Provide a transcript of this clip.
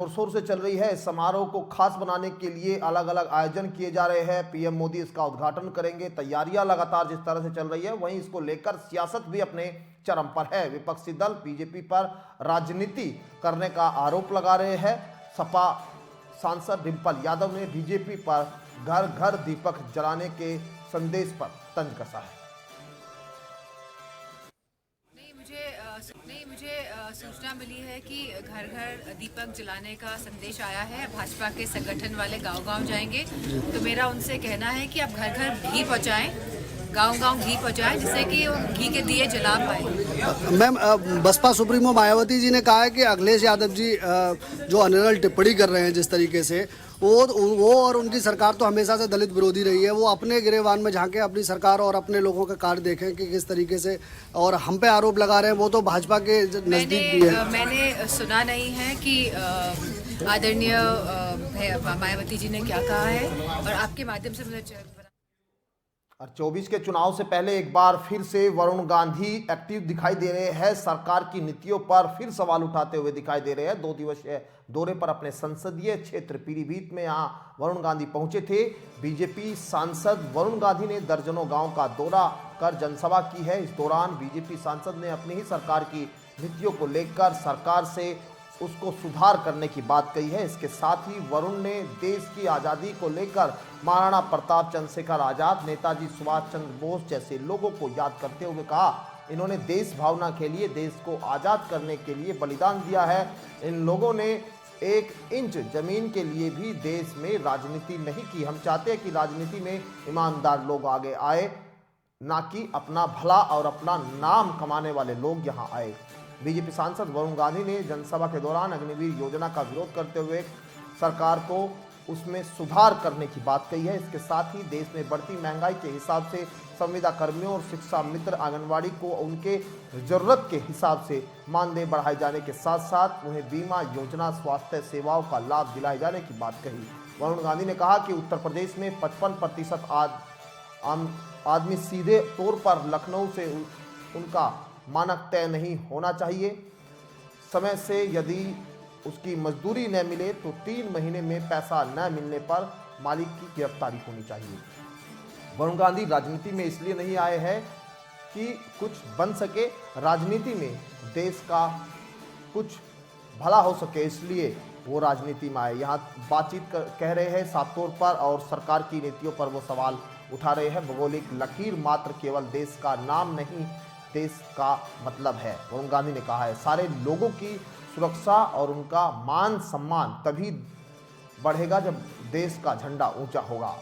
जोर शोर से चल रही है। इस समारोह को खास बनाने के लिए अलग अलग आयोजन किए जा रहे हैं। पीएम मोदी इसका उद्घाटन करेंगे। तैयारियां लगातार जिस तरह से चल रही है, वहीं इसको लेकर सियासत भी अपने चरम पर है। विपक्षी दल बीजेपी पर राजनीति करने का आरोप लगा रहे हैं। सपा सांसद डिंपल यादव ने बीजेपी पर घर घर दीपक जलाने के संदेश पर तंज कसा है। मुझे सूचना मिली है कि घर घर दीपक जलाने का संदेश आया है। भाजपा के संगठन वाले गांव-गांव जाएंगे, तो मेरा उनसे कहना है कि आप घर घर घी पहुंचाएं, गांव-गांव घी पहुंचाएं, जिससे कि वो घी के दिए जला पाए। मैम, बसपा सुप्रीमो मायावती जी ने कहा है कि अखिलेश यादव जी जो अनर्गल टिप्पणी कर रहे हैं जिस तरीके से, वो और उनकी सरकार तो हमेशा से दलित विरोधी रही है। वो अपने गिरेबान में झांके, अपनी सरकार और अपने लोगों का कार्य देखें कि किस तरीके से, और हम पे आरोप लगा रहे हैं। वो तो भाजपा के नजदीक भी है। मैंने सुना नहीं है कि आदरणीय मायावती जी ने क्या कहा है, और आपके माध्यम से मुझे और 24 के चुनाव से पहले एक बार फिर से वरुण गांधी एक्टिव दिखाई दे रहे हैं। सरकार की नीतियों पर फिर सवाल उठाते हुए दिखाई दे रहे हैं। 2 दिवसीय दौरे पर अपने संसदीय क्षेत्र पीलीभीत में यहां वरुण गांधी पहुंचे थे। बीजेपी सांसद वरुण गांधी ने दर्जनों गांव का दौरा कर जनसभा की है। इस दौरान बीजेपी सांसद ने अपनी ही सरकार की नीतियों को लेकर सरकार से उसको सुधार करने की बात कही है। इसके साथ ही वरुण ने देश की आज़ादी को लेकर महाराणा प्रताप, चंद्रशेखर आजाद, नेताजी सुभाष चंद्र बोस जैसे लोगों को याद करते हुए कहा, इन्होंने देश भावना के लिए, देश को आज़ाद करने के लिए बलिदान दिया है। इन लोगों ने 1 इंच जमीन के लिए भी देश में राजनीति नहीं की। हम चाहते हैं कि राजनीति में ईमानदार लोग आगे आए, ना कि अपना भला और अपना नाम कमाने वाले लोग यहाँ आए। बीजेपी सांसद वरुण गांधी ने जनसभा के दौरान अग्निवीर योजना का विरोध करते हुए सरकार को उसमें सुधार करने की बात कही है। इसके साथ ही देश में बढ़ती महंगाई के हिसाब से संविदा कर्मियों और शिक्षा मित्र आंगनवाड़ी को उनके जरूरत के हिसाब से मानदेय बढ़ाए जाने के साथ साथ उन्हें बीमा योजना, स्वास्थ्य सेवाओं का लाभ दिलाए जाने की बात कही। वरुण गांधी ने कहा कि उत्तर प्रदेश में 55% आदमी सीधे तौर पर लखनऊ से उनका मानक तय नहीं होना चाहिए। समय से यदि उसकी मजदूरी न मिले तो 3 महीने में पैसा न मिलने पर मालिक की गिरफ्तारी होनी चाहिए। वरुण गांधी राजनीति में इसलिए नहीं आए हैं कि कुछ बन सके, राजनीति में देश का कुछ भला हो सके, इसलिए वो राजनीति में आए। यहाँ बातचीत कह रहे हैं साफ तौर पर, और सरकार की नीतियों पर वो सवाल उठा रहे हैं। भौगोलिक लकीर मात्र केवल देश का नाम नहीं, देश का मतलब है। वरुण गांधी ने कहा है, सारे लोगों की सुरक्षा और उनका मान सम्मान तभी बढ़ेगा जब देश का झंडा ऊंचा होगा।